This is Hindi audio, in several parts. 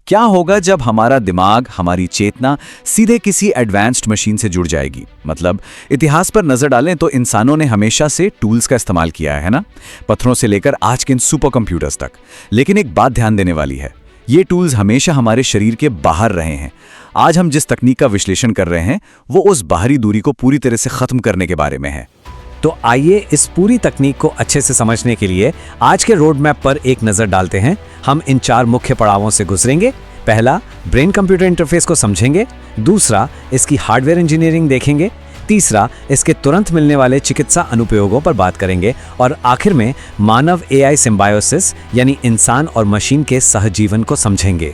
क्या होगा जब हमारा दिमाग, हमारी चेतना सीधे किसी एडवांस्ड मशीन से जुड़ जाएगी? मतलब इतिहास पर नजर डालें तो इंसानों ने हमेशा से टूल्स का इस्तेमाल किया है ना, पत्थरों से लेकर आज के इन सुपर कंप्यूटर्स तक। लेकिन एक बात ध्यान देने वाली है, ये टूल्स हमेशा हमारे शरीर के बाहर रहे हैं। आज हम जिस तकनीक का विश्लेषण कर रहे हैं वो उस बाहरी दूरी को पूरी तरह से खत्म करने के बारे में है। तो आइए इस पूरी तकनीक को अच्छे से समझने के लिए आज के रोड मैप पर एक नजर डालते हैं। हम इन 4 मुख्य पड़ावों से गुजरेंगे। पहला, ब्रेन कंप्यूटर इंटरफेस को समझेंगे। दूसरा, इसकी हार्डवेयर इंजीनियरिंग देखेंगे। तीसरा, इसके तुरंत मिलने वाले चिकित्सा अनुप्रयोगों पर बात करेंगे। और आखिर में मानव एआई सिम्बायोसिस यानी इंसान और मशीन के सहजीवन को समझेंगे।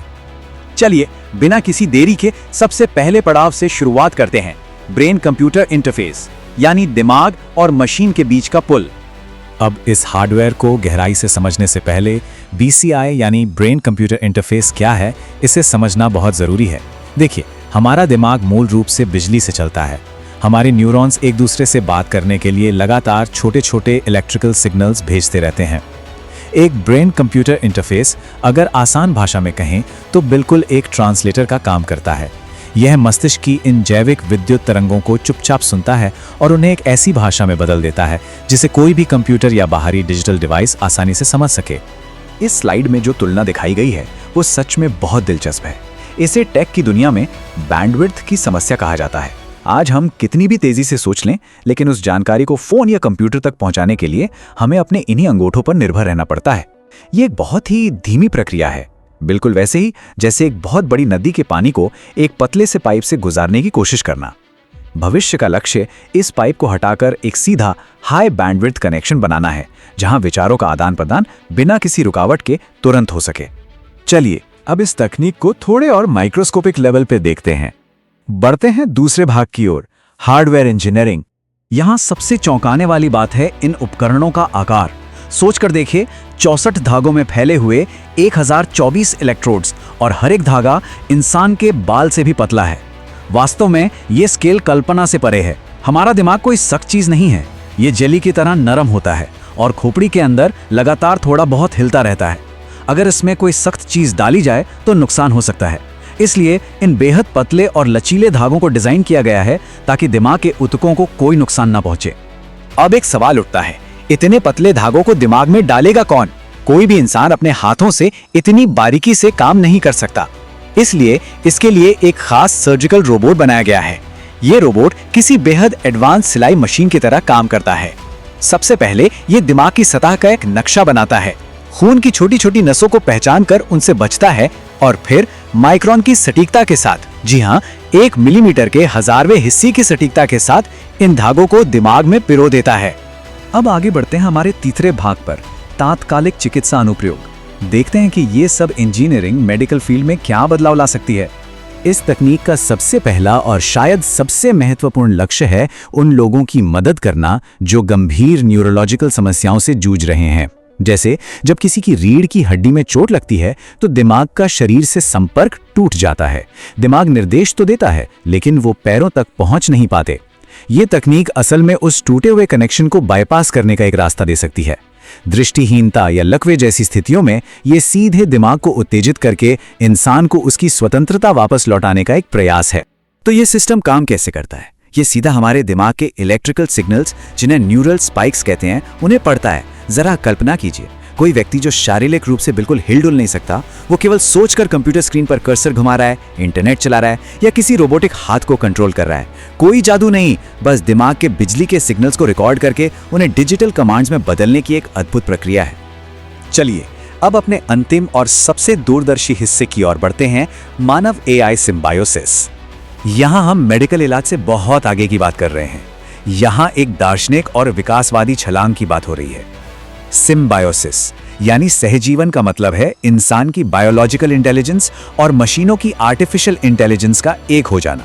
चलिए बिना किसी देरी के सबसे पहले पड़ाव से शुरुआत करते हैं, ब्रेन कंप्यूटर इंटरफेस यानी दिमाग और मशीन के बीच का पुल। अब इस हार्डवेयर को गहराई से समझने से पहले बीसीआई यानी ब्रेन कंप्यूटर इंटरफेस क्या है, इसे समझना बहुत ज़रूरी है। देखिए, हमारा दिमाग मूल रूप से बिजली से चलता है। हमारे न्यूरॉन्स एक दूसरे से बात करने के लिए लगातार छोटे छोटे इलेक्ट्रिकल सिग्नल्स भेजते रहते हैं। एक ब्रेन कंप्यूटर इंटरफेस, अगर आसान भाषा में कहें तो बिल्कुल एक ट्रांसलेटर का काम करता है। यह मस्तिष्क की इन जैविक विद्युत तरंगों को चुपचाप सुनता है और उन्हें एक ऐसी भाषा में बदल देता है जिसे कोई भी कंप्यूटर या बाहरी डिजिटल डिवाइस आसानी से समझ सके। इस स्लाइड में जो तुलना दिखाई गई है वो सच में बहुत दिलचस्प है। इसे टेक की दुनिया में बैंडविड्थ की समस्या कहा जाता है। आज हम कितनी भी तेजी से सोच लें, लेकिन उस जानकारी को फोन या कंप्यूटर तक पहुंचाने के लिए हमें अपने इन्हीं अंगूठों पर निर्भर रहना पड़ता है। ये एक बहुत ही धीमी प्रक्रिया है, बिल्कुल वैसे ही जैसे एक बहुत बड़ी नदी के पानी को एक पतले से पाइप से गुजारने की कोशिश करना। भविष्य का लक्ष्य इस पाइप को हटाकर एक सीधा हाई बैंडविड्थ कनेक्शन बनाना है, जहां विचारों का आदान प्रदान बिना किसी रुकावट के तुरंत हो सके। चलिए अब इस तकनीक को थोड़े और माइक्रोस्कोपिक लेवल पे देखते हैं। बढ़ते हैं दूसरे भाग की ओर, हार्डवेयर इंजीनियरिंग। यहां सबसे चौंकाने वाली बात है इन उपकरणों का आकार। सोचकर देखिए, 64 धागों में फैले हुए 1024 इलेक्ट्रोड्स, और हर एक धागा इंसान के बाल से भी पतला है। वास्तव में ये स्केल कल्पना से परे है। हमारा दिमाग कोई सख्त चीज नहीं है, ये जेली की तरह नरम होता है और खोपड़ी के अंदर लगातार थोड़ा बहुत हिलता रहता है। अगर इसमें कोई सख्त चीज डाली जाए तो नुकसान हो सकता है। इसलिए इन बेहद पतले और लचीले धागों को डिजाइन किया गया है ताकि दिमाग के ऊतकों को कोई नुकसान ना पहुंचे। अब एक सवाल उठता है, इतने पतले धागों को दिमाग में डालेगा कौन? कोई भी इंसान अपने हाथों से इतनी बारीकी से काम नहीं कर सकता। इसलिए इसके लिए एक खास सर्जिकल रोबोट बनाया गया है। ये रोबोट किसी बेहद एडवांस सिलाई मशीन की तरह काम करता है। सबसे पहले ये दिमाग की सतह का एक नक्शा बनाता है, खून की छोटी छोटी नसों को पहचान कर उनसे बचता है और फिर माइक्रोन की सटीकता के साथ, जी हाँ, 1 मिलीमीटर के 1000वें हिस्से की सटीकता के साथ इन धागों को दिमाग में पिरो देता है। अब आगे बढ़ते हैं हमारे तीसरे भाग पर, तात्कालिक चिकित्सा अनुप्रयोग। देखते हैं कि ये सब इंजीनियरिंग मेडिकल फील्ड में क्या बदलाव ला सकती है। इस तकनीक का सबसे पहला और शायद सबसे महत्वपूर्ण लक्ष्य है उन लोगों की मदद करना जो गंभीर न्यूरोलॉजिकल समस्याओं से जूझ रहे हैं। जैसे जब किसी की रीढ़ की हड्डी में चोट लगती है तो दिमाग का शरीर से संपर्क टूट जाता है। दिमाग निर्देश तो देता है लेकिन वो पैरों तक पहुंच नहीं पाते। ये तकनीक असल में उस टूटे हुए कनेक्शन को बाईपास करने का एक रास्ता दे सकती है। दृष्टिहीनता या लकवे जैसी स्थितियों में ये सीधे दिमाग को उत्तेजित करके इंसान को उसकी स्वतंत्रता वापस लौटाने का एक प्रयास है। तो ये सिस्टम काम कैसे करता है? ये सीधा हमारे दिमाग के इलेक्ट्रिकल सिग्नल्स, जिन्हें न्यूरल स्पाइक्स कहते हैं, उन्हें पढ़ता है। जरा कल्पना कीजिए, कोई व्यक्ति जो शारीरिक रूप से बिल्कुल हिलडुल नहीं सकता, वो केवल सोचकर कंप्यूटर स्क्रीन पर कर्सर घुमा रहा है, इंटरनेट चला रहा है या किसी रोबोटिक हाथ को कंट्रोल कर रहा है। कोई जादू नहीं, बस दिमाग के बिजली के सिग्नल्स को रिकॉर्ड करके उन्हें डिजिटल कमांड्स में बदलने की एक अद्भुत प्रक्रिया है। चलिए अब अपने अंतिम और सबसे दूरदर्शी हिस्से की ओर बढ़ते हैं, मानव एआई सिम्बायोसिस। यहाँ हम मेडिकल इलाज से बहुत आगे की बात कर रहे हैं। यहाँ एक दार्शनिक और विकासवादी छलांग की बात हो रही है। सिम्बायोसिस यानी सहजीवन का मतलब है इंसान की बायोलॉजिकल इंटेलिजेंस और मशीनों की आर्टिफिशियल इंटेलिजेंस का एक हो जाना।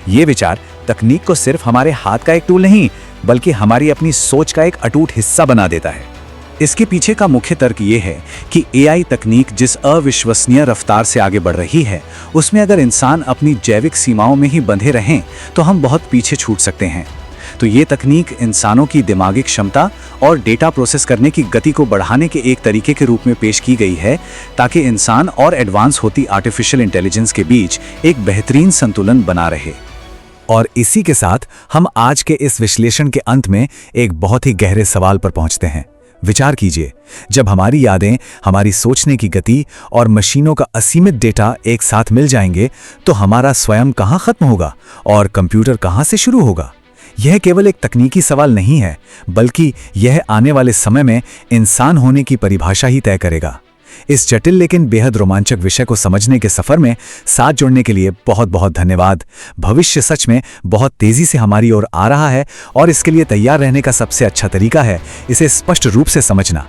ये विचार तकनीक को सिर्फ हमारे हाथ का एक टूल नहीं, बल्कि हमारी अपनी सोच का एक अटूट हिस्सा बना देता है। इसके पीछे का मुख्य तर्क ये है कि एआई तकनीक जिस अविश्वसनीय रफ्तार से आगे बढ़ रही है, उसमें अगर इंसान अपनी जैविक सीमाओं में ही बंधे रहें तो हम बहुत पीछे छूट सकते हैं। तो ये तकनीक इंसानों की दिमागी क्षमता और डेटा प्रोसेस करने की गति को बढ़ाने के एक तरीके के रूप में पेश की गई है, ताकि इंसान और एडवांस होती आर्टिफिशियल इंटेलिजेंस के बीच एक बेहतरीन संतुलन बना रहे। और इसी के साथ हम आज के इस विश्लेषण के अंत में एक बहुत ही गहरे सवाल पर पहुंचते हैं। विचार कीजिए, जब हमारी यादें, हमारी सोचने की गति और मशीनों का असीमित डेटा एक साथ मिल जाएंगे, तो हमारा स्वयं कहां खत्म होगा और कंप्यूटर कहां से शुरू होगा? यह केवल एक तकनीकी सवाल नहीं है, बल्कि यह आने वाले समय में इंसान होने की परिभाषा ही तय करेगा। इस जटिल लेकिन बेहद रोमांचक विषय को समझने के सफर में साथ जुड़ने के लिए बहुत बहुत धन्यवाद। भविष्य सच में बहुत तेजी से हमारी ओर आ रहा है और इसके लिए तैयार रहने का सबसे अच्छा तरीका है इसे स्पष्ट रूप से समझना।